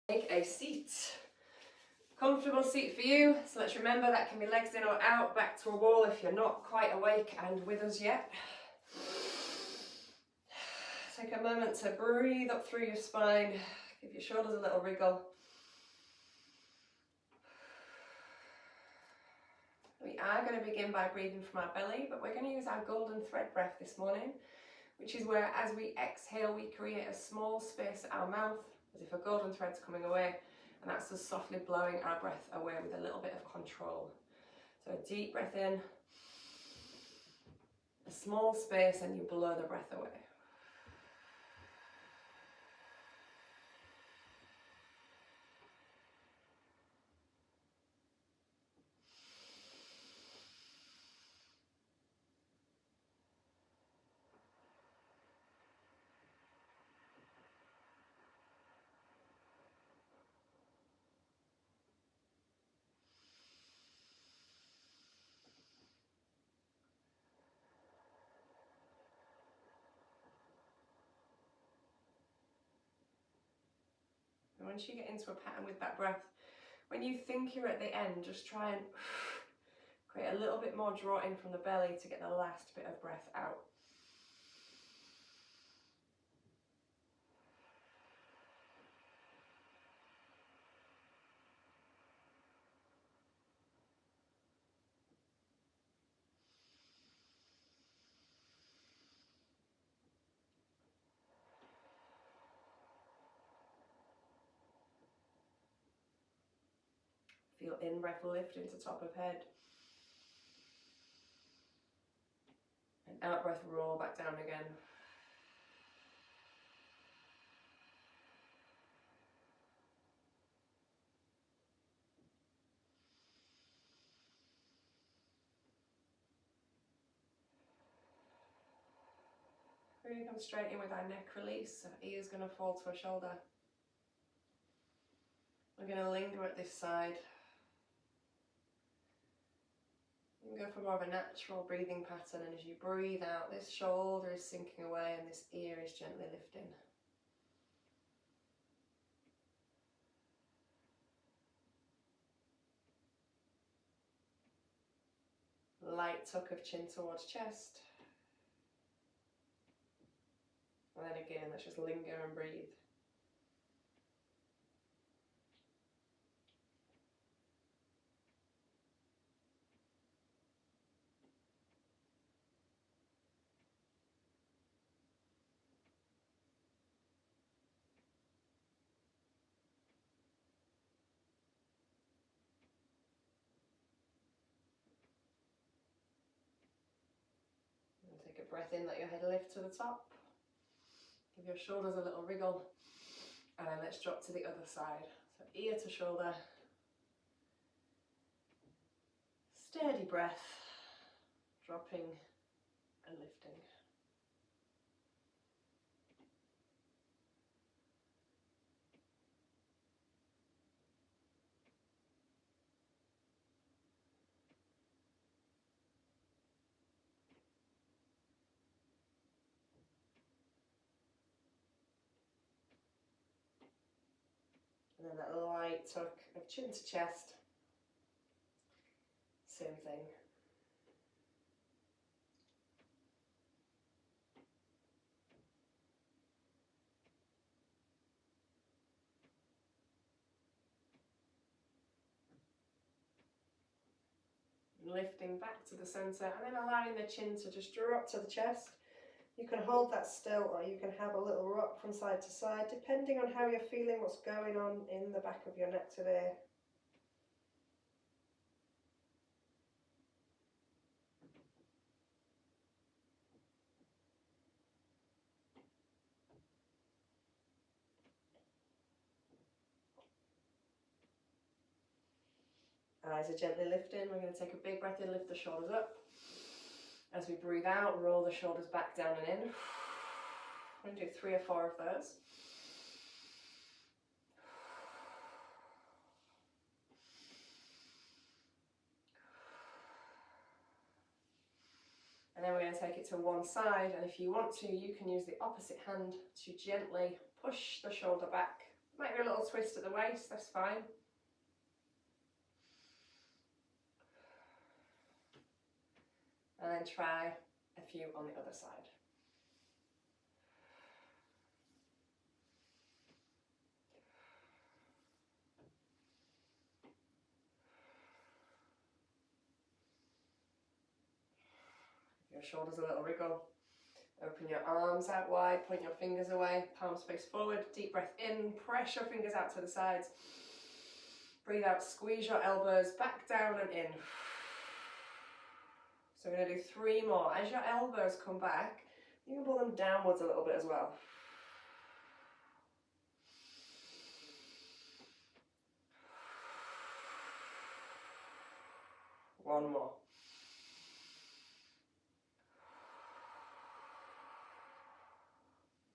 Take a seat. Comfortable seat for you. So let's remember that can be legs in or out, back to a wall if you're not quite awake and with us yet. Take a moment to breathe up through your spine. Give your shoulders a little wriggle. We are going to begin by breathing from our belly, but we're going to use our golden thread breath this morning, which is where as we exhale, we create a small space at our mouth, as if a golden thread's coming away, and that's just softly blowing our breath away with a little bit of control. So a deep breath in, a small space, and you blow the breath away. And once you get into a pattern with that breath, when you think you're at the end, just try and create a little bit more draw in from the belly to get the last bit of breath out. Feel in-breath lift into top of head. And out-breath roll back down again. Really come straight in with our neck release. So ear's going to fall to a shoulder. We're going to linger at this side. You can go for more of a natural breathing pattern, and as you breathe out, this shoulder is sinking away and this ear is gently lifting. Light tuck of chin towards chest. And then again, let's just linger and breathe. And take a breath in, let your head lift to the top. Give your shoulders a little wriggle. And then let's drop to the other side. So ear to shoulder. Steady breath. Dropping and lifting. And then that light tuck of chin to chest. Same thing. Lifting back to the center and then allowing the chin to just draw up to the chest. You can hold that still, or you can have a little rock from side to side, depending on how you're feeling, what's going on in the back of your neck today. Eyes are gently lifting. We're going to take a big breath in, lift the shoulders up. As we breathe out, roll the shoulders back down and in. We're going to do 3 or 4 of those. And then we're going to take it to one side, and if you want to, you can use the opposite hand to gently push the shoulder back Might be a little twist at the waist, that's fine. And then try a few on the other side. Your shoulders a little wriggle. Open your arms out wide, point your fingers away, palms face forward, deep breath in, press your fingers out to the sides. Breathe out, squeeze your elbows back down and in. So we're going to do 3 more. As your elbows come back, you can pull them downwards a little bit as well. One more.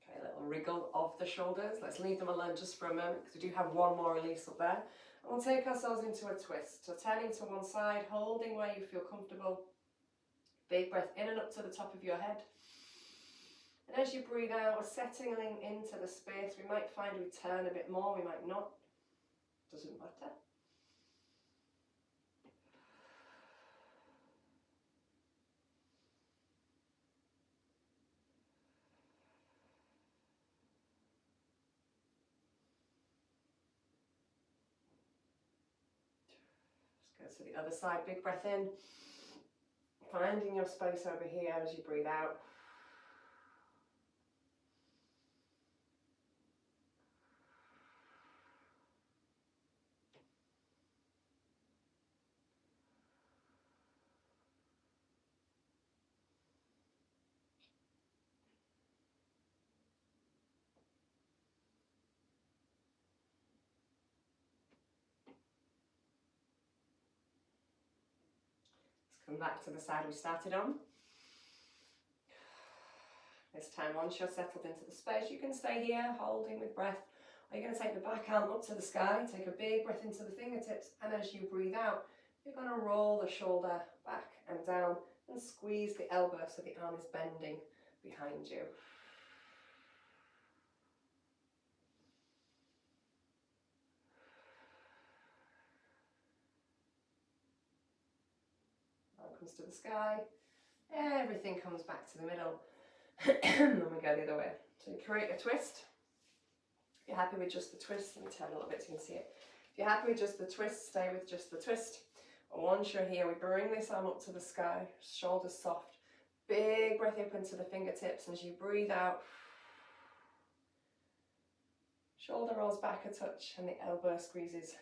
Okay, a little wriggle of the shoulders. Let's leave them alone just for a moment because we do have one more release up there. And we'll take ourselves into a twist. So turning to one side, holding where you feel comfortable. Big breath in and up to the top of your head. And as you breathe out, we're settling into the space. We might find we turn a bit more, we might not. Doesn't matter. Let's go to the other side. Big breath in. Finding your space over here as you breathe out. Come back to the side we started on. This time, once you're settled into the space, you can stay here, holding with breath. Or you're going to take the back arm up to the sky, take a big breath into the fingertips, and as you breathe out, you're going to roll the shoulder back and down and squeeze the elbow so the arm is bending behind you. Comes to the sky, everything comes back to the middle, and we go the other way. So you create a twist. If you're happy with just the twist, let me turn a little bit so you can see it. If you're happy with just the twist, stay with just the twist. And once you're here, we bring this arm up to the sky, shoulders soft, big breath up into the fingertips, and as you breathe out, shoulder rolls back a touch and the elbow squeezes.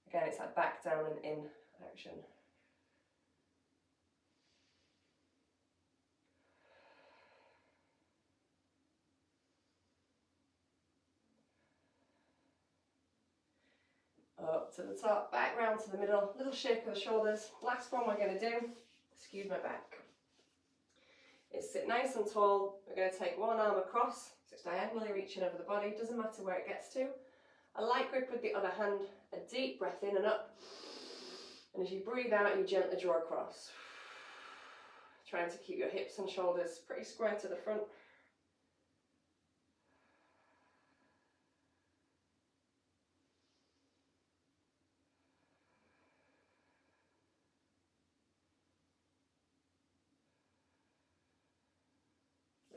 Again, it's that back down and in action. Up to the top, back round to the middle, little shake of the shoulders. Last one we're going to do, excuse my back, is sit nice and tall. We're going to take one arm across, so it's diagonally reaching over the body, doesn't matter where it gets to. A light grip with the other hand, a deep breath in and up. And as you breathe out, you gently draw across. Trying to keep your hips and shoulders pretty square to the front.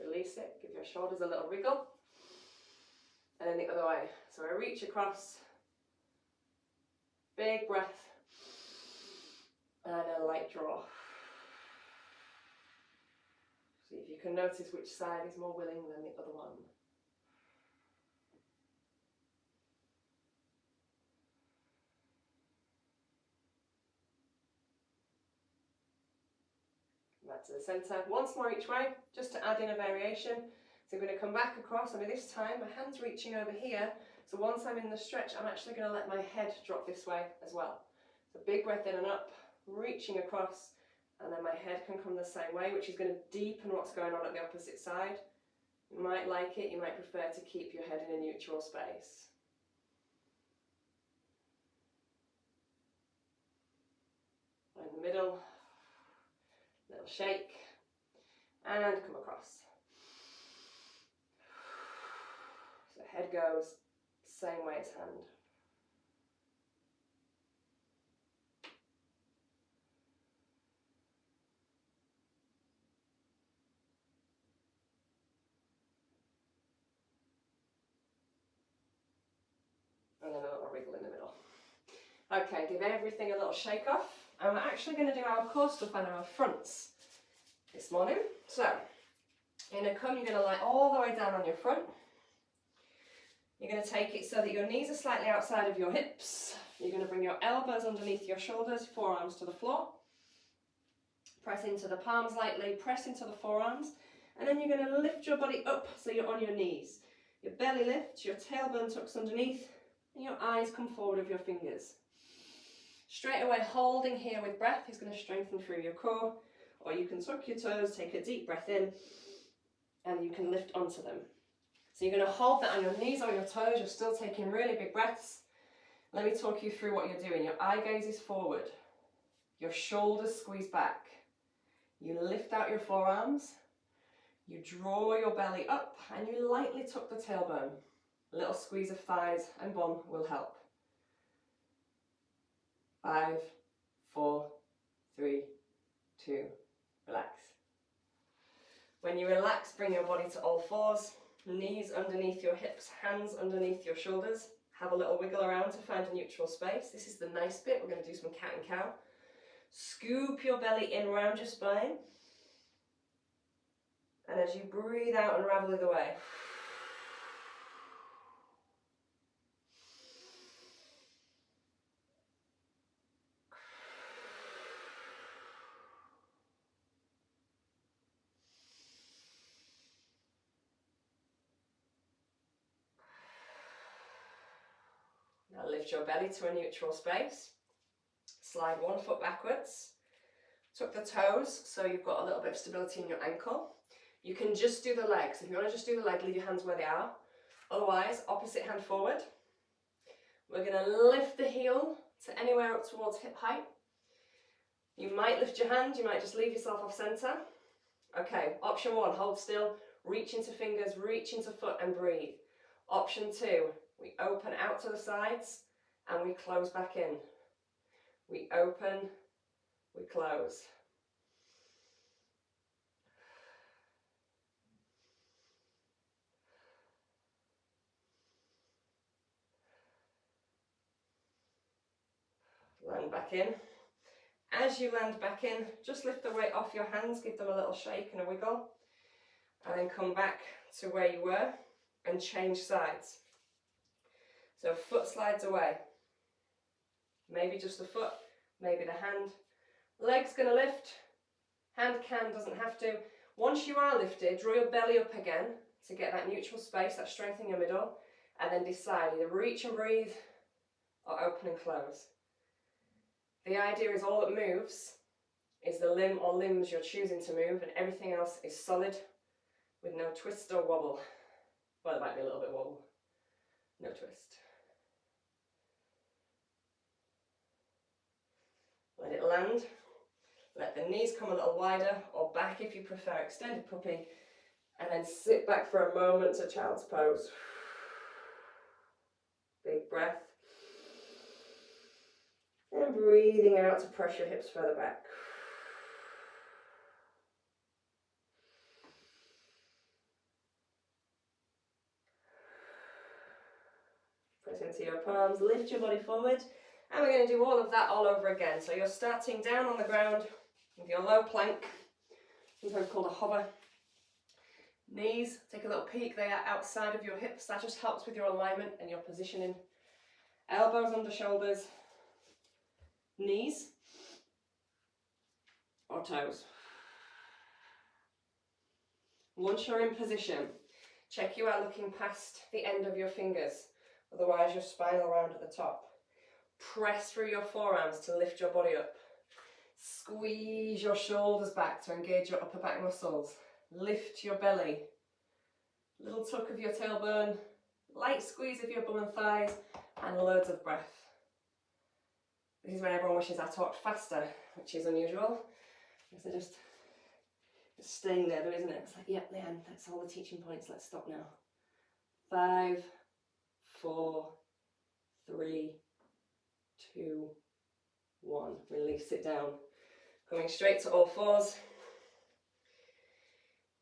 Release it, give your shoulders a little wriggle. And then the other way. So I reach across, big breath, and a light draw. See if you can notice which side is more willing than the other one. Back to the centre, once more each way, just to add in a variation. So I'm going to come back across, only this time my hand's reaching over here, so once I'm in the stretch I'm actually going to let my head drop this way as well. So big breath in and up, reaching across, and then my head can come the same way, which is going to deepen what's going on at the opposite side. You might like it, you might prefer to keep your head in a neutral space. In the middle, little shake, and come across. So head goes, Same way as hand. And then a little wriggle in the middle. Okay, give everything a little shake off. And we're actually going to do our core stuff and our fronts this morning. So, you're going to come, you're going to lie all the way down on your front. You're going to take it so that your knees are slightly outside of your hips. You're going to bring your elbows underneath your shoulders, forearms to the floor. Press into the palms lightly, press into the forearms. And then you're going to lift your body up so you're on your knees. Your belly lifts, your tailbone tucks underneath, and your eyes come forward of your fingers. Straight away, holding here with breath is going to strengthen through your core, or you can tuck your toes, take a deep breath in, and you can lift onto them. So you're going to hold that on your knees or your toes, you're still taking really big breaths. Let me talk you through what you're doing. Your eye gaze is forward, your shoulders squeeze back, you lift out your forearms, you draw your belly up, and you lightly tuck the tailbone. A little squeeze of thighs and bum will help. 5, 4, 3, 2, relax. When you relax, bring your body to all fours, knees underneath your hips, hands underneath your shoulders. Have a little wiggle around to find a neutral space. This is the nice bit. We're going to do some cat and cow. Scoop your belly in around your spine. And as you breathe out, unravel it away. Now lift your belly to a neutral space. Slide one foot backwards. Tuck the toes so you've got a little bit of stability in your ankle. You can just do the legs. If you want to just do the leg, leave your hands where they are. Otherwise, opposite hand forward. We're going to lift the heel to anywhere up towards hip height. You might lift your hand, you might just leave yourself off center. Okay, option 1, hold still, reach into fingers, reach into foot and breathe. Option 2, we open out to the sides and we close back in. We open, we close. Land back in. As you land back in, just lift the weight off your hands, give them a little shake and a wiggle, and then come back to where you were and change sides. So foot slides away. Maybe just the foot, maybe the hand. Leg's going to lift, hand doesn't have to. Once you are lifted, draw your belly up again to get that neutral space, that strength in your middle, and then decide either reach and breathe or open and close. The idea is all that moves is the limb or limbs you're choosing to move, and everything else is solid with no twist or wobble. Well, it might be a little bit wobble. No twist. Let it land. Let the knees come a little wider or back if you prefer, extended puppy, and then sit back for a moment to child's pose. Big breath. And breathing out to press your hips further back. Press into your palms, lift your body forward, and we're going to do all of that all over again. So you're starting down on the ground with your low plank, sometimes called a hover. Knees, take a little peek, they are outside of your hips. That just helps with your alignment and your positioning. Elbows under shoulders. Knees or toes. Once you're in position, check you are looking past the end of your fingers, otherwise your spine will round at the top. Press through your forearms to lift your body up. Squeeze your shoulders back to engage your upper back muscles. Lift your belly. Little tuck of your tailbone, light squeeze of your bum and thighs, and loads of breath. This is when everyone wishes I talked faster, which is unusual, because they're just staying there, isn't it? It's like, yep, Leanne, that's all the teaching points, let's stop now. 5, 4, 3, 2, 1. Release it down. Coming straight to all fours.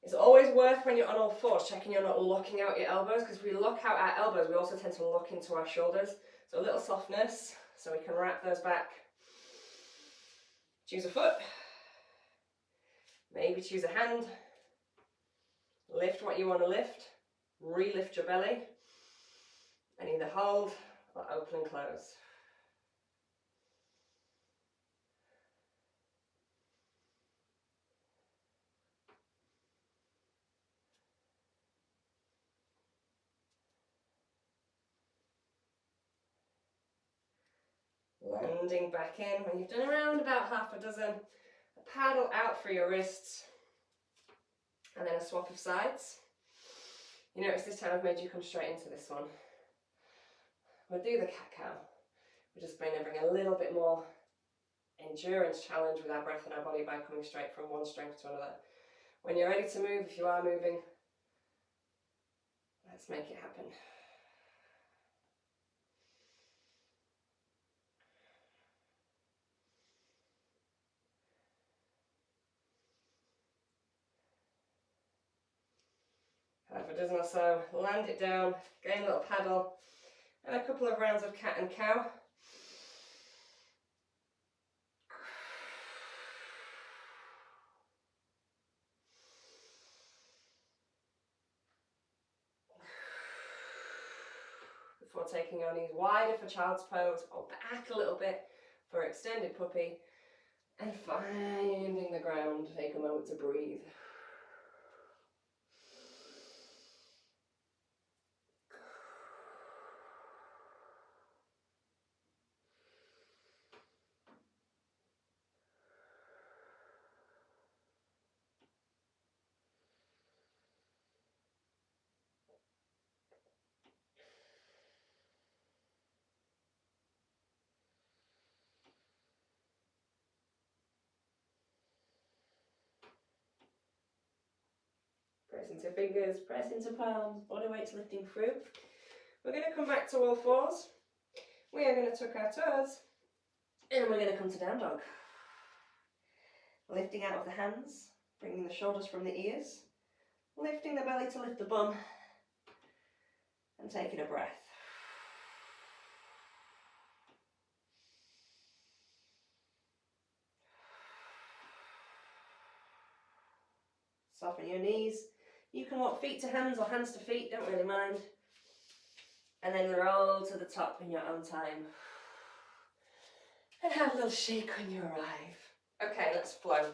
It's always worth, when you're on all fours, checking you're not locking out your elbows, because if we lock out our elbows, we also tend to lock into our shoulders. So a little softness, so we can wrap those back. Choose a foot. Maybe choose a hand. Lift what you want to lift. Re-lift your belly. And either hold or open and close. Landing back in. When you've done around about half a dozen, a paddle out through your wrists. And then a swap of sides. You notice this time I've made you come straight into this one. We'll do the cat-cow. We're just going to bring a little bit more endurance challenge with our breath and our body by coming straight from one strength to another. When you're ready to move, if you are moving, let's make it happen. Half a dozen or so, land it down, gain a little paddle, and a couple of rounds of cat and cow. Before taking your knees wider for child's pose, or back a little bit for extended puppy, and finding the ground. Take a moment to breathe. Press into fingers, press into palms, body weight's lifting through. We're going to come back to all fours. We are going to tuck our toes, and we're going to come to down dog. Lifting out of the hands, bringing the shoulders from the ears, lifting the belly to lift the bum, and taking a breath. Soften your knees. You can walk feet to hands or hands to feet, don't really mind. And then roll to the top in your own time. And have a little shake when you arrive. Okay, let's flow.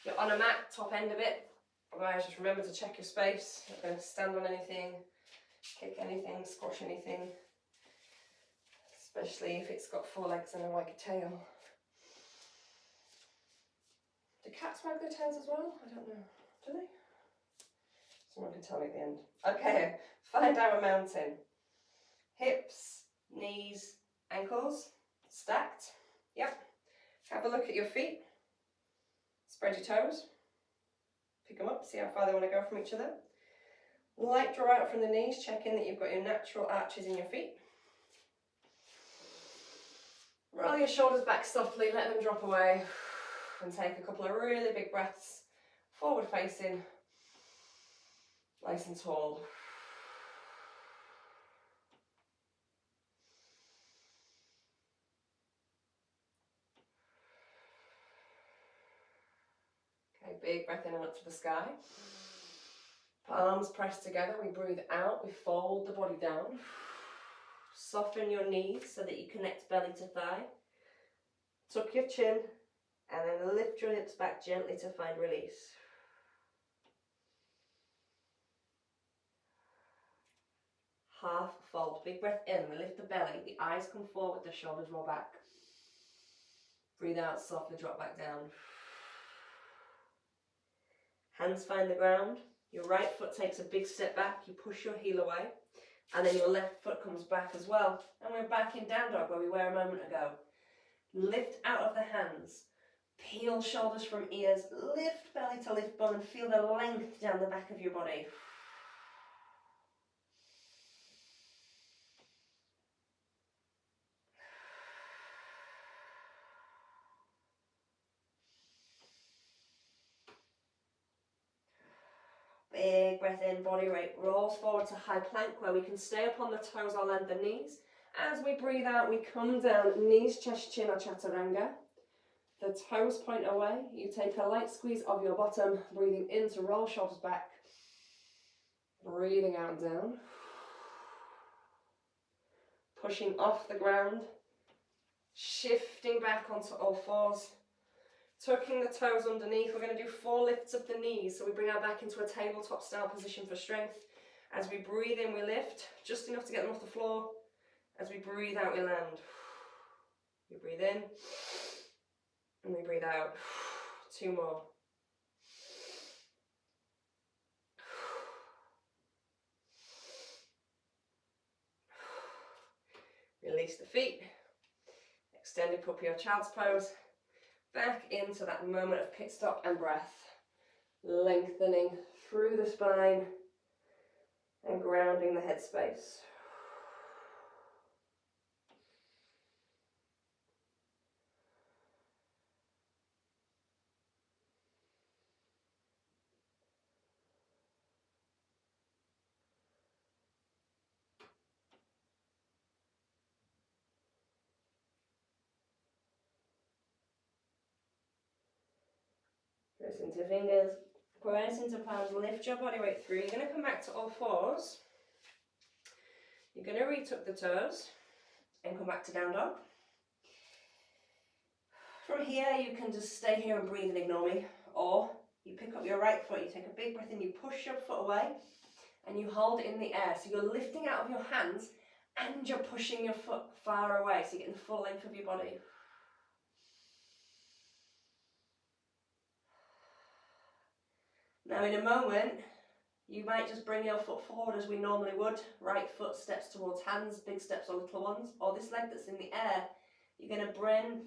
You're on a mat, top end of it. Otherwise, just remember to check your space. Not going to stand on anything, kick anything, squash anything. Especially if it's got 4 legs and a like a tail. Do cats wag their tails as well? I don't know. Do they? Someone can tell me at the end. Okay, find our mountain. Hips, knees, ankles, stacked. Yep. Have a look at your feet. Spread your toes. Pick them up, see how far they want to go from each other. Light draw out from the knees, check in that you've got your natural arches in your feet. Roll your shoulders back softly, let them drop away. And take a couple of really big breaths, forward facing, nice and tall. Okay, big breath in and up to the sky. Palms pressed together, we breathe out, we fold the body down. Soften your knees so that you connect belly to thigh. Tuck your chin. And then lift your hips back gently to find release. Half fold. Big breath in. We lift the belly. The eyes come forward. The shoulders roll back. Breathe out. Softly drop back down. Hands find the ground. Your right foot takes a big step back. You push your heel away. And then your left foot comes back as well. And we're back in down dog where we were a moment ago. Lift out of the hands. Peel shoulders from ears, lift belly to lift bum and feel the length down the back of your body. Big breath in, body weight rolls forward to high plank where we can stay up on the toes or length the knees. As we breathe out, we come down, knees, chest, chin or chaturanga. The toes point away. You take a light squeeze of your bottom, breathing in to roll shoulders back. Breathing out and down. Pushing off the ground. Shifting back onto all fours. Tucking the toes underneath. We're going to do 4 lifts of the knees. So we bring our back into a tabletop style position for strength. As we breathe in, we lift, just enough to get them off the floor. As we breathe out, we land. We breathe in, and we breathe out. 2 more. Release the feet. Extended puppy or child's pose. Back into that moment of pit stop and breath. Lengthening through the spine and grounding the headspace. Press into fingers, press into palms, lift your body weight through. You're going to come back to all fours. You're going to retuck the toes and come back to down dog. From here, you can just stay here and breathe and ignore me. Or you pick up your right foot, you take a big breath in, you push your foot away and you hold it in the air. So you're lifting out of your hands and you're pushing your foot far away. So you're getting the full length of your body. Now in a moment, you might just bring your foot forward as we normally would. Right foot steps towards hands, big steps or little ones. Or this leg that's in the air, you're going to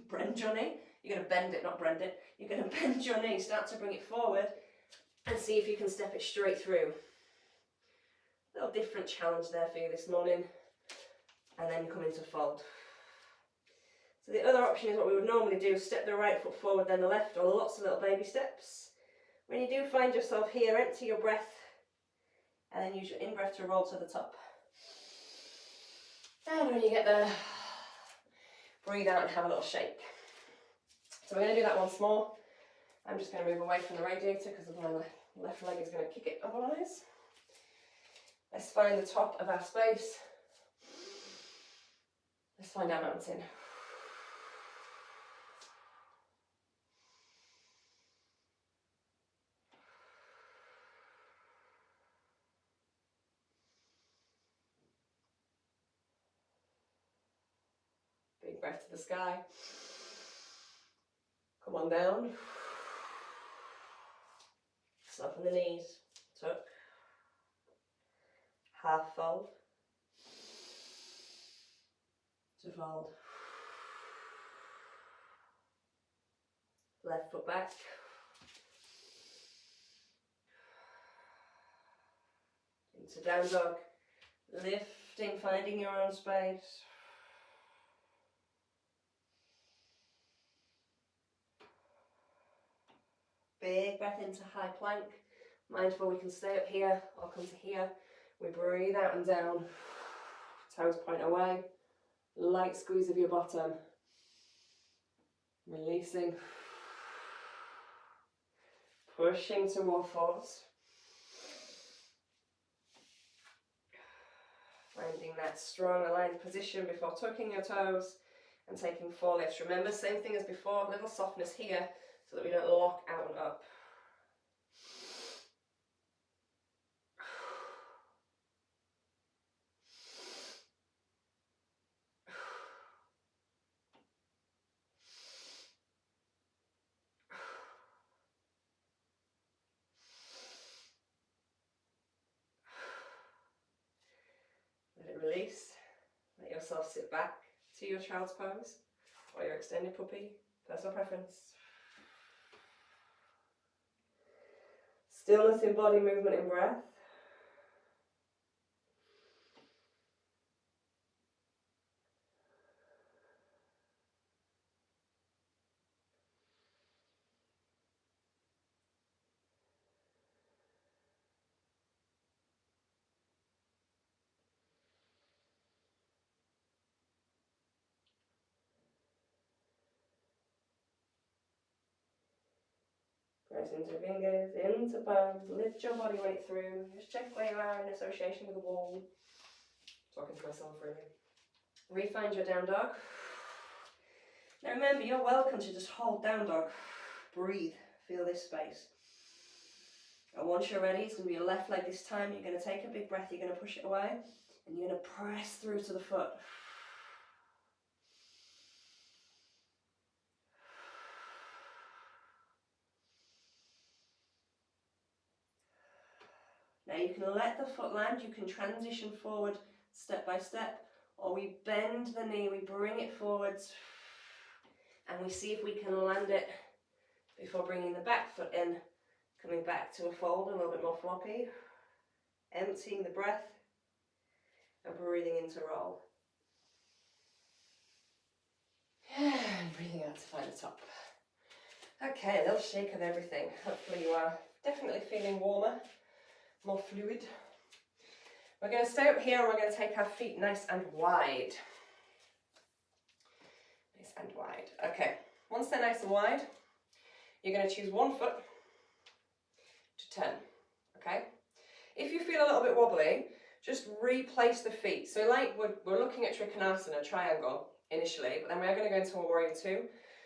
bend your knee. You're going to bend it, not brand it. You're going to bend your knee, start to bring it forward and see if you can step it straight through. A little different challenge there for you this morning. And then come into fold. So the other option is what we would normally do, step the right foot forward, then the left, or lots of little baby steps. When you do find yourself here, empty your breath and then use your in-breath to roll to the top. And when you get there, breathe out and have a little shake. So we're going to do that once more. I'm just going to move away from the radiator because my left leg is going to kick it otherwise. Let's find the top of our space. Let's find our mountain. Big breath to the sky. Come on down. Soften the knees. Tuck. Half fold. To fold. Left foot back. Into down dog. Lifting, finding your own space. Big breath into high plank. Mindful we can stay up here or come to here. We breathe out and down. Toes point away. Light squeeze of your bottom. Releasing. Pushing to all fours. Finding that strong aligned position before tucking your toes and taking 4 lifts. Remember, same thing as before, a little softness here so that we don't lock out and up. Let it release. Let yourself sit back to your child's pose or your extended puppy, personal preference. Stillness in body movement and breath. Press into fingers, into palms, lift your body weight through. Just check where you are in association with the wall. Talking to myself really. Re-find your down dog. Now remember, you're welcome to just hold down dog. Breathe, feel this space. And once you're ready, it's going to be your left leg this time. You're going to take a big breath, you're going to push it away, and you're going to press through to the foot. Now you can let the foot land, you can transition forward step by step, or we bend the knee, we bring it forwards, and we see if we can land it before bringing the back foot in, coming back to a fold, a little bit more floppy, emptying the breath, and breathing into roll. And breathing out to find the top. Okay, a little shake of everything. Hopefully you are definitely feeling warmer, more fluid. We're going to stay up here and we're going to take our feet nice and wide. Nice and wide. Okay, once they're nice and wide, you're going to choose one foot to turn. Okay? If you feel a little bit wobbly, just replace the feet. So like we're looking at Trikonasana, triangle initially, but then we're going to go into a warrior two.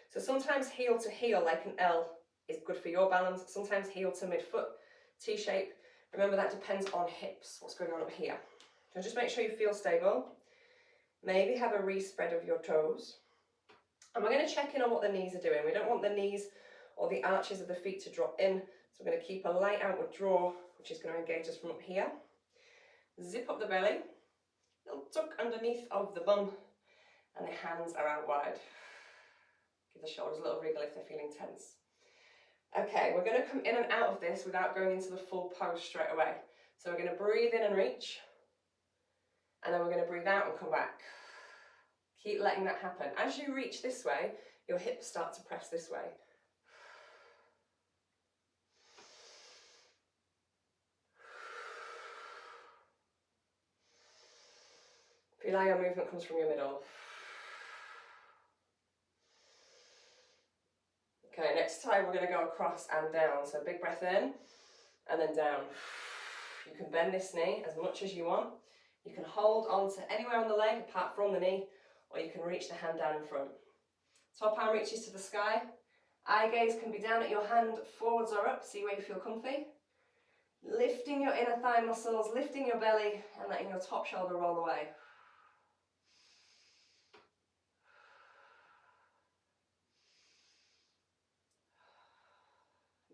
So sometimes heel to heel, like an L, is good for your balance. Sometimes heel to midfoot, T-shape. Remember that depends on hips, what's going on up here. So just make sure you feel stable. Maybe have a re-spread of your toes. And we're going to check in on what the knees are doing. We don't want the knees or the arches of the feet to drop in. So we're going to keep a light outward draw, which is going to engage us from up here. Zip up the belly, little tuck underneath of the bum, and the hands are out wide. Give the shoulders a little wriggle if they're feeling tense. Okay, we're going to come in and out of this without going into the full pose straight away. So we're going to breathe in and reach, and then we're going to breathe out and come back. Keep letting that happen. As you reach this way, your hips start to press this way. Feel how your movement comes from your middle. Okay, next time we're going to go across and down. So big breath in and then down. You can bend this knee as much as you want. You can hold on to anywhere on the leg apart from the knee, or you can reach the hand down in front. Top arm reaches to the sky. Eye gaze can be down at your hand, forwards or up, see where you feel comfy. Lifting your inner thigh muscles, lifting your belly, and letting your top shoulder roll away.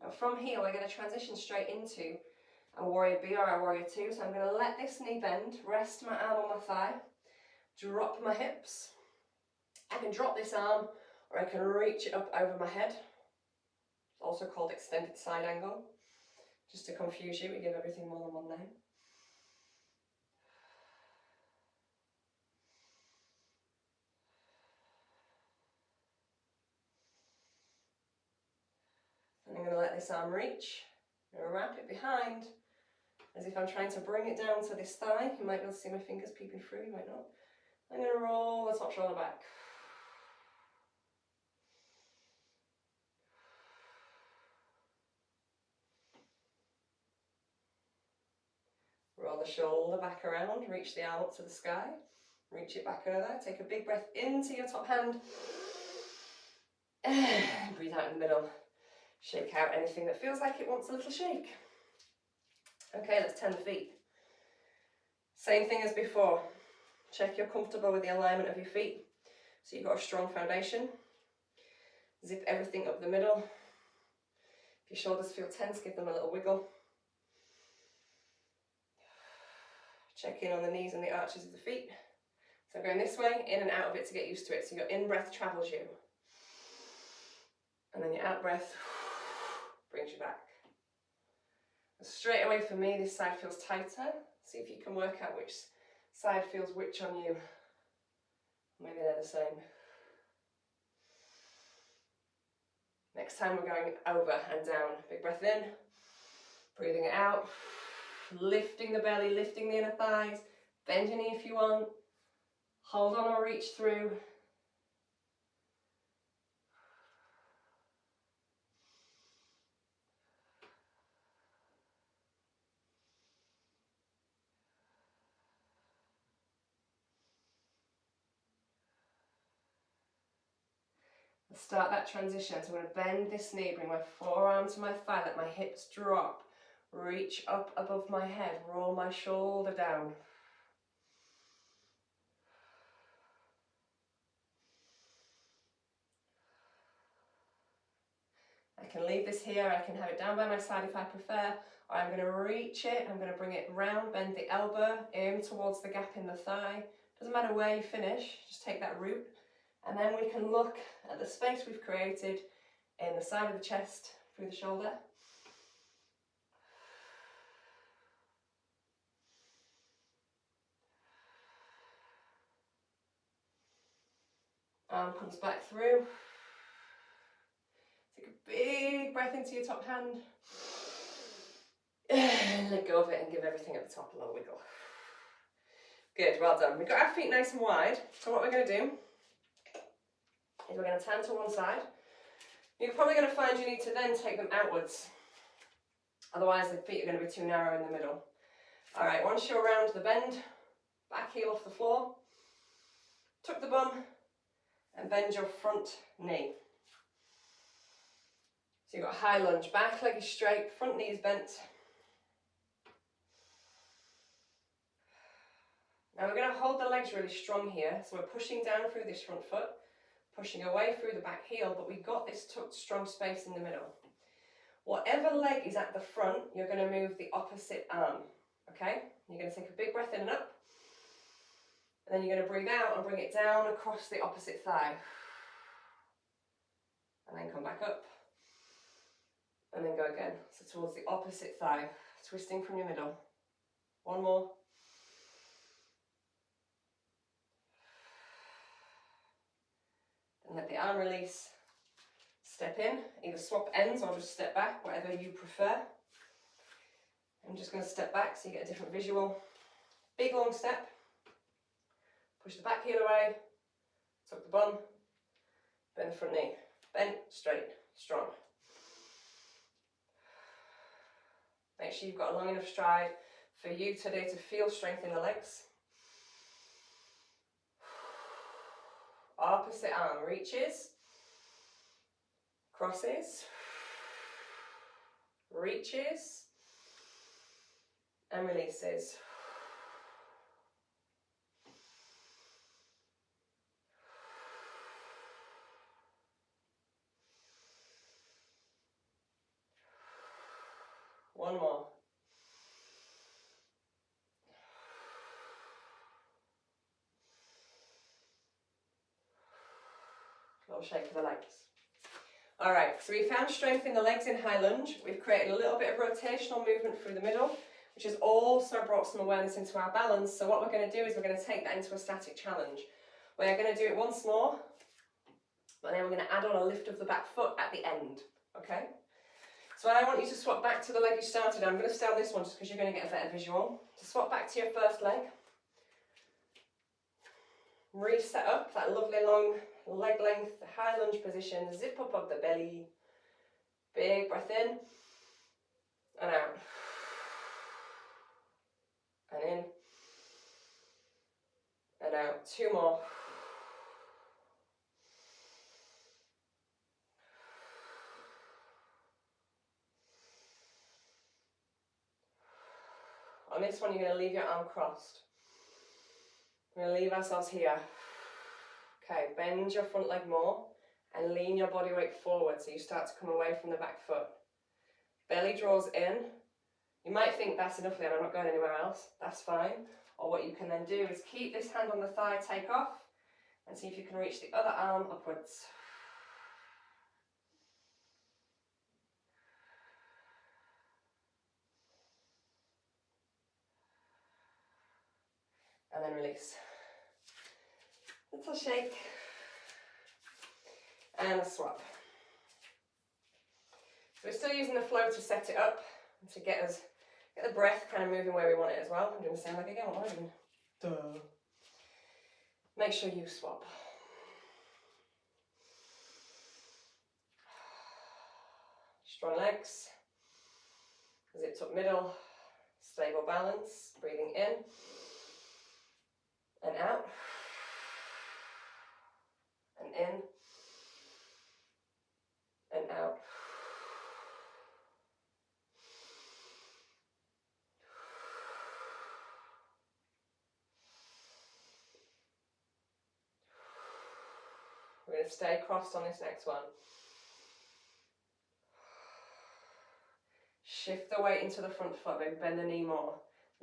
Now from here, we're going to transition straight into a warrior B or a warrior two. So I'm going to let this knee bend, rest my arm on my thigh, drop my hips. I can drop this arm, or I can reach it up over my head. It's also called extended side angle. Just to confuse you, we give everything more than one name. And I'm going to let this arm reach. I'm going to wrap it behind, as if I'm trying to bring it down to this thigh. You might be able to see my fingers peeping through, you might not. I'm going to roll the top shoulder back. Roll the shoulder back around, reach the arm up to the sky, reach it back over, take a big breath into your top hand, and breathe out in the middle. Shake out anything that feels like it wants a little shake. Okay, let's turn the feet. Same thing as before. Check you're comfortable with the alignment of your feet, so you've got a strong foundation. Zip everything up the middle. If your shoulders feel tense, give them a little wiggle. Check in on the knees and the arches of the feet. So going this way, in and out of it to get used to it. So your in-breath travels you. And then your out-breath brings you back. And straight away for me, this side feels tighter. See if you can work out which side feels which on you. Maybe they're the same. Next time we're going over and down. Big breath in, breathing it out. Lifting the belly, lifting the inner thighs, bend your knee if you want, hold on or reach through. start that transition. So I'm going to bend this knee, bring my forearm to my thigh, let my hips drop, reach up above my head, roll my shoulder down. I can leave this here, I can have it down by my side if I prefer, or I'm going to reach it, I'm going to bring it round, bend the elbow, aim towards the gap in the thigh. Doesn't matter where you finish, just take that route. And then we can look at the space we've created in the side of the chest, through the shoulder. Arm comes back through. Take a big breath into your top hand. Let go of it and give everything at the top a little wiggle. Good, well done. We've got our feet nice and wide. So what we're going to do is we're going to turn to one side. You're probably going to find you need to then take them outwards. Otherwise the feet are going to be too narrow in the middle. Alright, once you're around the bend, back heel off the floor, tuck the bum and bend your front knee. So you've got a high lunge, back leg is straight, front knee is bent. Now we're going to hold the legs really strong here, so we're pushing down through this front foot, pushing away through the back heel, but we've got this tucked strong space in the middle. Whatever leg is at the front, you're going to move the opposite arm, okay? You're going to take a big breath in and up, and then you're going to breathe out and bring it down across the opposite thigh. And then come back up, and then go again. So towards the opposite thigh, twisting from your middle. One more. And let the arm release. Step in, either swap ends or just step back, whatever you prefer. I'm just going to step back so you get a different visual. Big long step. Push the back heel away, tuck the bum, bend the front knee. Bent, straight, strong. Make sure you've got a long enough stride for you today to feel strength in the legs. Opposite arm reaches, crosses, reaches, and releases. One more. Little shake of the legs. All right, so we found strength in the legs in high lunge. We've created a little bit of rotational movement through the middle, which has also brought some awareness into our balance. So what we're going to do is we're going to take that into a static challenge. We're going to do it once more, but then we're going to add on a lift of the back foot at the end, okay? So I want you to swap back to the leg you started. I'm going to stay on this one just because you're going to get a better visual. So swap back to your first leg. Reset up that lovely long leg length, high lunge position. Zip up of the belly. Big breath in and out. And in and out. Two more. On this one, you're going to leave your arm crossed. We're going to leave ourselves here. Okay, bend your front leg more and lean your body weight forward so you start to come away from the back foot. Belly draws in. You might think that's enough, Leanne, I'm not going anywhere else. That's fine. Or what you can then do is keep this hand on the thigh, take off, and see if you can reach the other arm upwards. And then release. Little shake. And a swap. So we're still using the flow to set it up and to get the breath kind of moving where we want it as well. I'm doing the same leg again, what am I doing? Duh. Make sure you swap. Strong legs. Zipped up middle. Stable balance. Breathing in and out. And in going to stay crossed on this next one. Shift the weight into the front foot, maybe bend the knee more.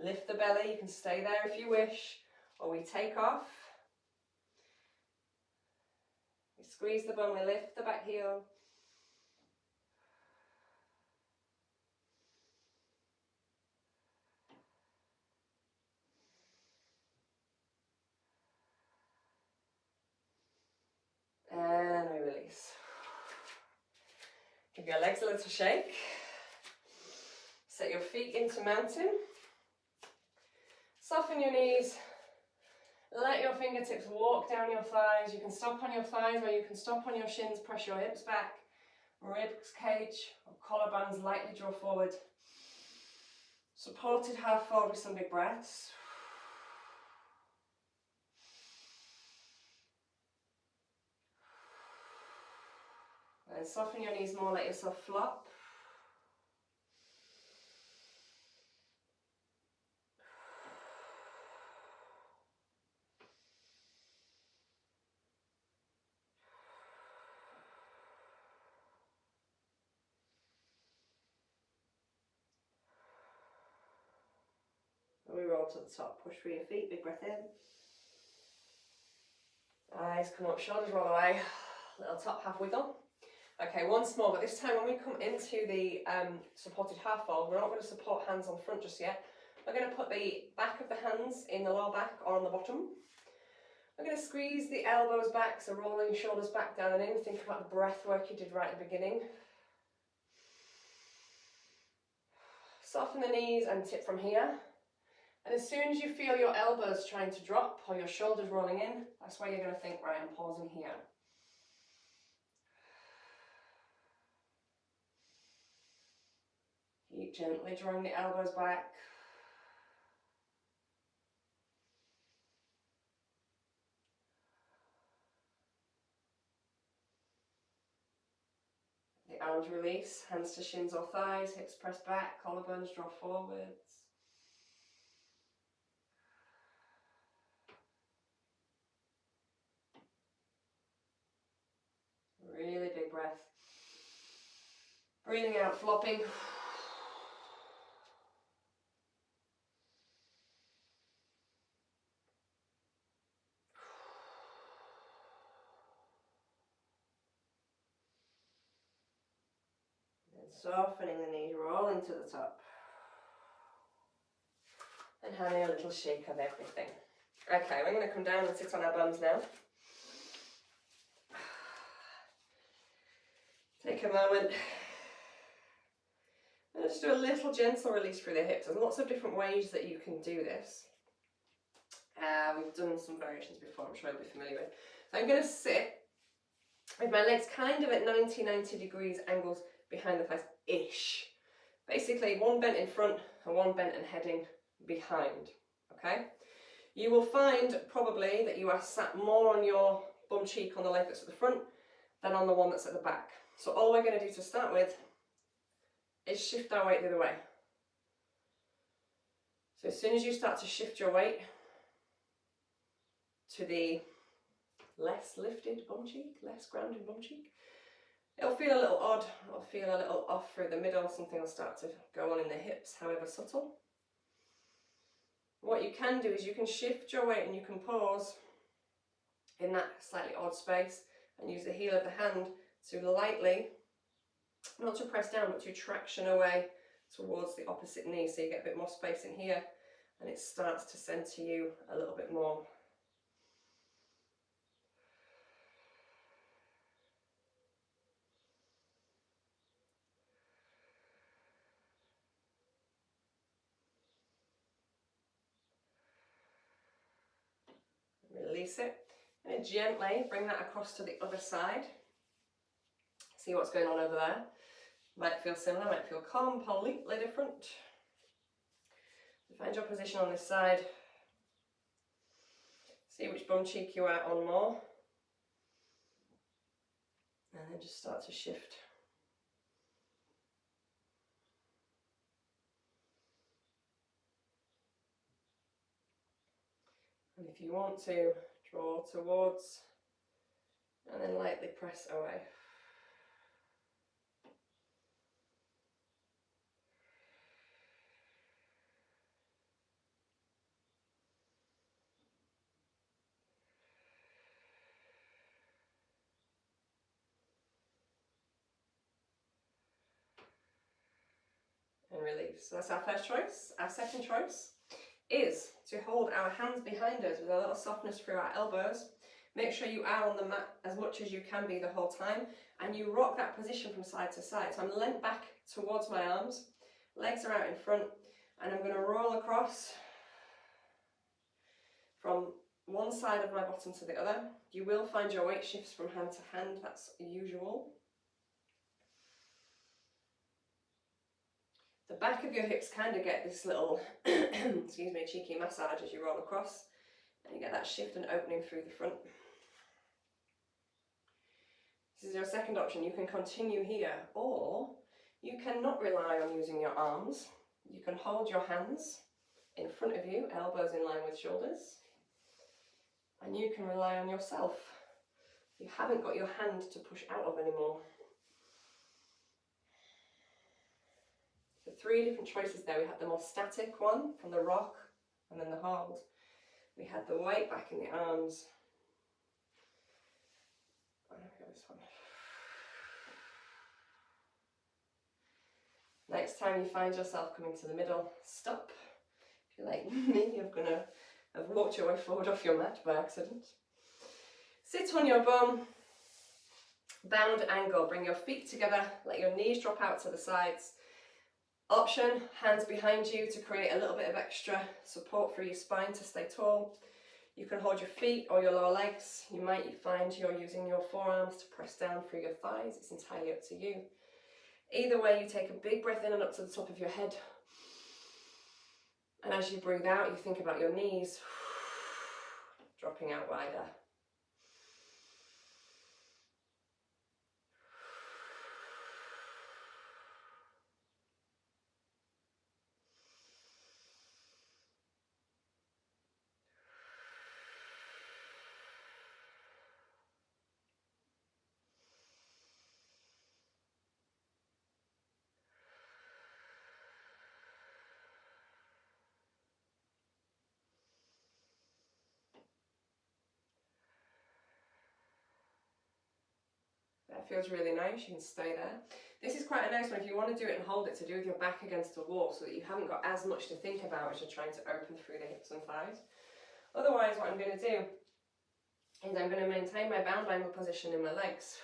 Lift the belly, you can stay there if you wish, or we take off. We squeeze the bum, we lift the back heel. And we release. Give your legs a little shake. Set your feet into mountain. Soften your knees. Let your fingertips walk down your thighs. You can stop on your thighs or you can stop on your shins. Press your hips back. Ribs cage or collarbones lightly draw forward. Supported half fold with some big breaths. And soften your knees more, let yourself flop. And we roll to the top, push through your feet, big breath in. Eyes come up, shoulders roll away, little top half wiggle. Okay, once more, but this time when we come into the supported half fold, we're not going to support hands on front just yet. We're going to put the back of the hands in the lower back or on the bottom. We're going to squeeze the elbows back, so rolling your shoulders back, down and in. Think about the breath work you did right at the beginning. Soften the knees and tip from here. And as soon as you feel your elbows trying to drop or your shoulders rolling in, that's where you're going to think, right, I'm pausing here. Keep gently drawing the elbows back. The arms release, hands to shins or thighs, hips press back, collarbones draw forwards. Really big breath. Breathing out, flopping. And softening the knees, rolling to the top. And having a little shake of everything. Okay, we're going to come down and sit on our bums now. Take a moment. And just do a little gentle release through the hips. There's lots of different ways that you can do this. We've done some variations before, I'm sure you'll be familiar with. So I'm going to sit with my legs kind of at 90 degrees angles behind the thighs-ish. Basically, one bent in front and one bent and heading behind, okay? You will find probably that you are sat more on your bum cheek on the leg that's at the front than on the one that's at the back. So all we're going to do to start with is shift our weight the other way. So as soon as you start to shift your weight to the less lifted bum cheek, less grounded bum cheek, it'll feel a little odd, it'll feel a little off through the middle, something will start to go on in the hips, however subtle. What you can do is you can shift your weight and you can pause in that slightly odd space and use the heel of the hand to lightly, not to press down, but to traction away towards the opposite knee, so you get a bit more space in here and it starts to center you a little bit more. Release it and gently bring that across to the other side. See what's going on over there. Might feel similar, might feel completely different. Find your position on this side. See which bum cheek you are on more. And then just start to shift. And if you want to, draw towards And then lightly press away. And release. So that's our first choice. Our second choice is to hold our hands behind us with a little softness through our elbows. Make sure you are on the mat as much as you can be the whole time, and you rock that position from side to side. So I'm leant back towards my arms, legs are out in front, and I'm going to roll across from one side of my bottom to the other. You will find your weight shifts from hand to hand, that's usual. The back of your hips kind of get this little, excuse me, cheeky massage as you roll across, and you get that shift and opening through the front. This is your second option. You can continue here, or you can not rely on using your arms. You can hold your hands in front of you, elbows in line with shoulders, and you can rely on yourself. You haven't got your hand to push out of anymore. So 3 different choices there. We had the more static one from the rock and then the hold. We had the weight back in the arms. Oh, there we go, this one. Next time you find yourself coming to the middle, stop. If you're like me, you're gonna have walked your way forward off your mat by accident. Sit on your bum, bound angle. Bring your feet together, let your knees drop out to the sides. Option, hands behind you to create a little bit of extra support for your spine to stay tall. You can hold your feet or your lower legs. You might find you're using your forearms to press down through your thighs. It's entirely up to you. Either way, you take a big breath in and up to the top of your head. And as you breathe out, you think about your knees dropping out wider. That feels really nice, you can stay there. This is quite a nice one if you want to do it and hold it, to do with your back against the wall so that you haven't got as much to think about as you're trying to open through the hips and thighs. Otherwise, what I'm going to do is I'm going to maintain my bound angle position in my legs,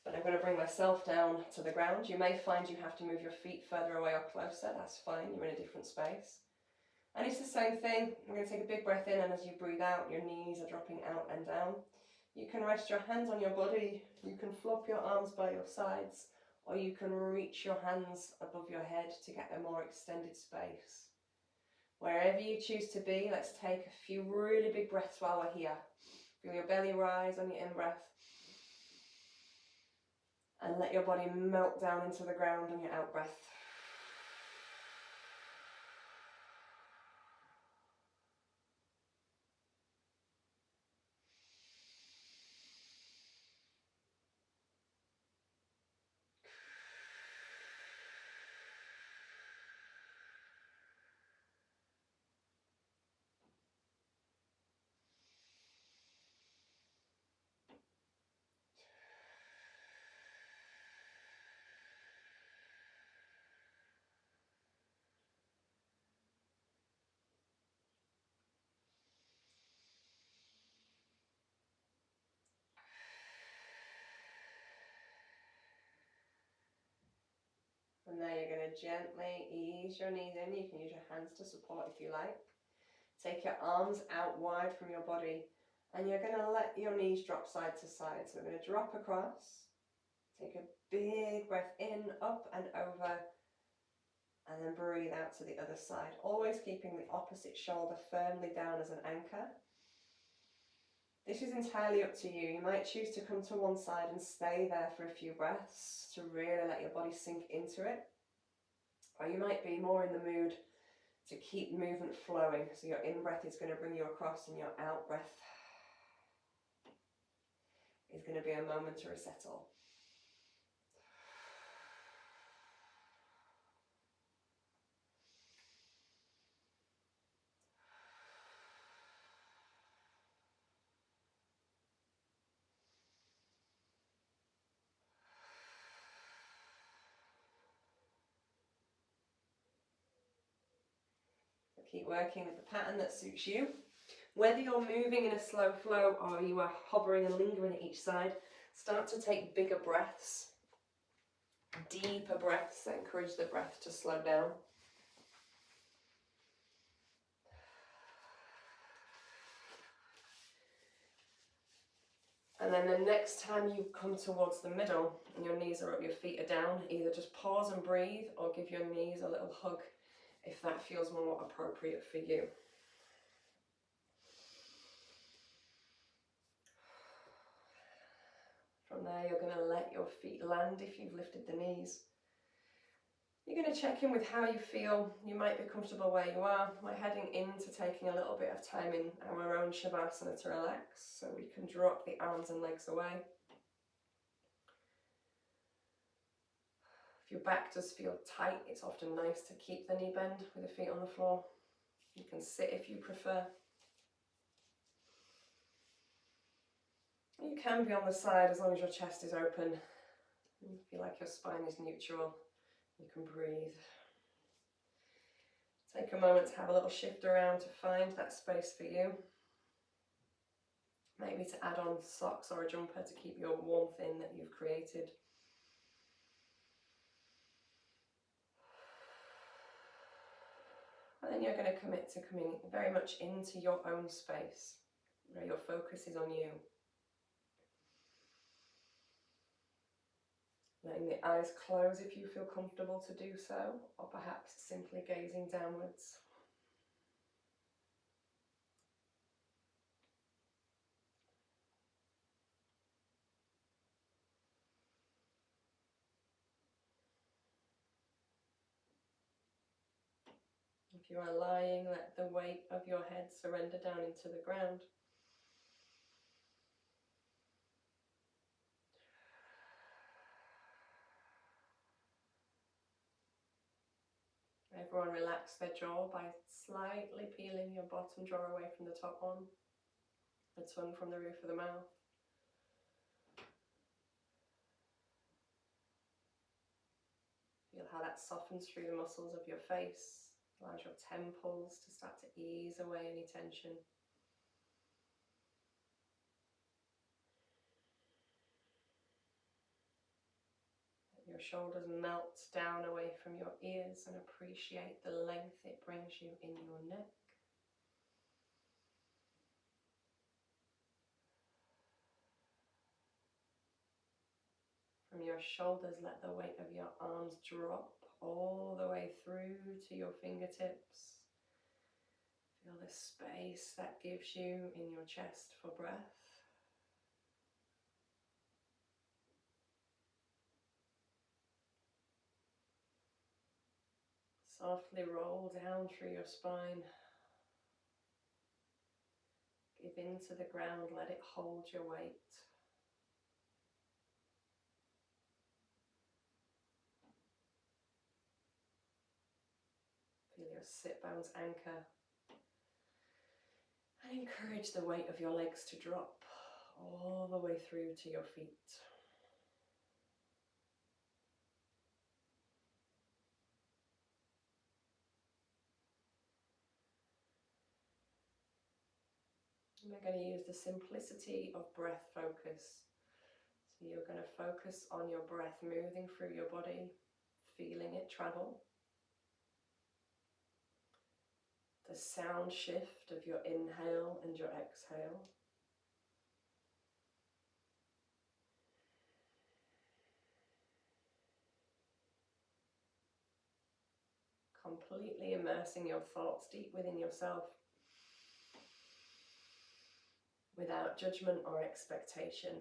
but I'm going to bring myself down to the ground. You may find you have to move your feet further away or closer, that's fine, you're in a different space. And it's the same thing. I'm going to take a big breath in, and as you breathe out, your knees are dropping out and down. You can rest your hands on your body, you can flop your arms by your sides, or you can reach your hands above your head to get a more extended space. Wherever you choose to be, let's take a few really big breaths while we're here. Feel your belly rise on your in-breath, and let your body melt down into the ground on your out-breath. And now you're going to gently ease your knees in. You can use your hands to support if you like. Take your arms out wide from your body, and you're going to let your knees drop side to side. So we're going to drop across, take a big breath in, up and over, and then breathe out to the other side. Always keeping the opposite shoulder firmly down as an anchor. This is entirely up to you. You might choose to come to one side and stay there for a few breaths to really let your body sink into it. Or you might be more in the mood to keep movement flowing. So your in-breath is going to bring you across, and your out-breath is going to be a moment to resettle. Keep working with the pattern that suits you. Whether you're moving in a slow flow or you are hovering and lingering at each side, start to take bigger breaths, deeper breaths that encourage the breath to slow down. And then the next time you come towards the middle and your knees are up, your feet are down, either just pause and breathe or give your knees a little hug if that feels more appropriate for you. From there, you're going to let your feet land if you've lifted the knees. You're going to check in with how you feel. You might be comfortable where you are. We're heading into taking a little bit of time in our own Shavasana to relax, so we can drop the arms and legs away. If your back does feel tight, it's often nice to keep the knee bend with the feet on the floor. You can sit if you prefer. You can be on the side as long as your chest is open. You feel like your spine is neutral. You can breathe. Take a moment to have a little shift around to find that space for you. Maybe to add on socks or a jumper to keep your warmth in that you've created. And then you're going to commit to coming very much into your own space, where your focus is on you. Letting the eyes close if you feel comfortable to do so, or perhaps simply gazing downwards. If you are lying, let the weight of your head surrender down into the ground. Everyone relax their jaw by slightly peeling your bottom jaw away from the top one, the tongue from the roof of the mouth. Feel how that softens through the muscles of your face, allows your temples to start to ease away any tension. Let your shoulders melt down away from your ears and appreciate the length it brings you in your neck. From your shoulders, let the weight of your arms drop all the way through to your fingertips. Feel the space that gives you in your chest for breath. Softly roll down through your spine. Give into the ground, let it hold your weight. Feel your sit bones anchor. And encourage the weight of your legs to drop all the way through to your feet. And we're going to use the simplicity of breath focus. So you're going to focus on your breath moving through your body, feeling it travel. The sound shift of your inhale and your exhale. Completely immersing your thoughts deep within yourself, without judgment or expectation.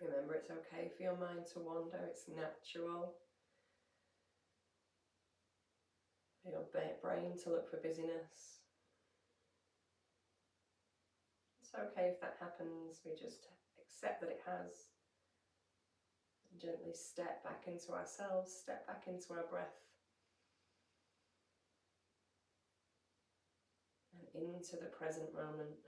Remember, it's okay for your mind to wander, it's natural. For your brain to look for busyness. It's okay if that happens, we just accept that it has. And gently step back into ourselves, step back into our breath. And into the present moment.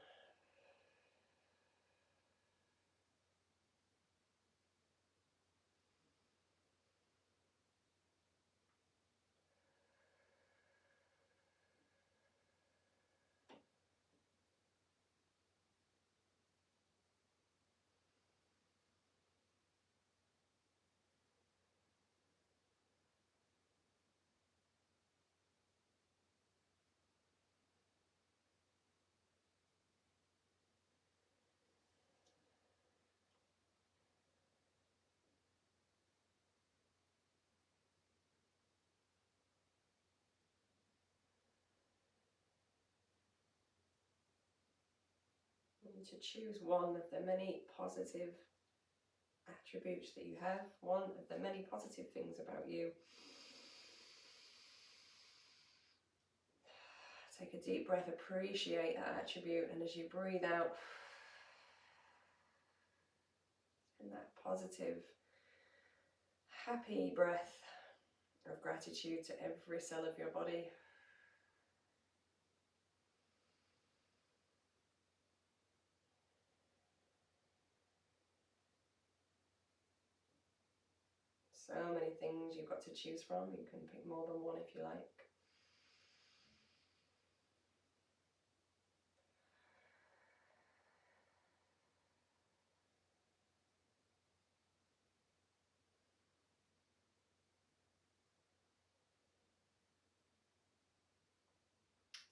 And to choose one of the many positive attributes that you have, one of the many positive things about you. Take a deep breath, appreciate that attribute, and as you breathe out, in that positive, happy breath of gratitude to every cell of your body. So many things you've got to choose from. You can pick more than one if you like.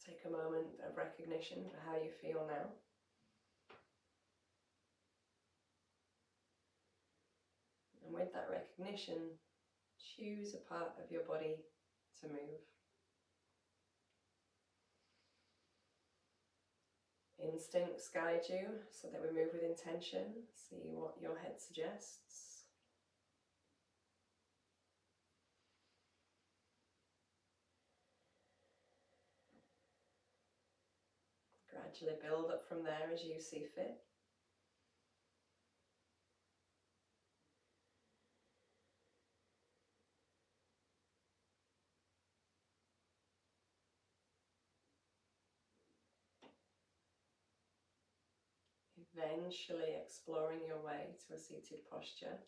Take a moment of recognition for how you feel now. And with that recognition, choose a part of your body to move. Instincts guide you so that we move with intention. See what your head suggests. Gradually build up from there as you see fit. Eventually exploring your way to a seated posture.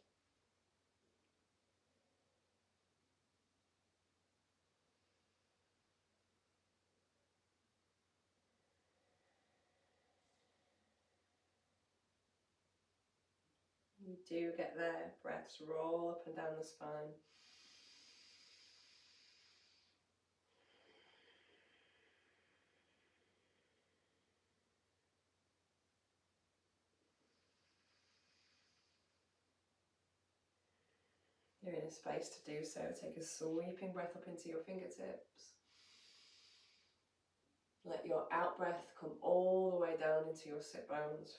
You do get there, breaths roll up and down the spine. You're in a space to do so. Take a sweeping breath up into your fingertips. Let your out breath come all the way down into your sit bones.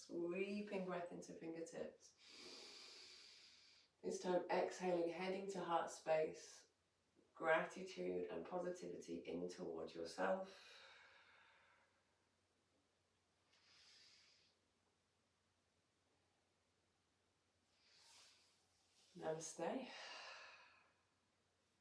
Sweeping breath into fingertips. This time exhaling, heading to heart space. Gratitude and positivity in towards yourself. Namaste.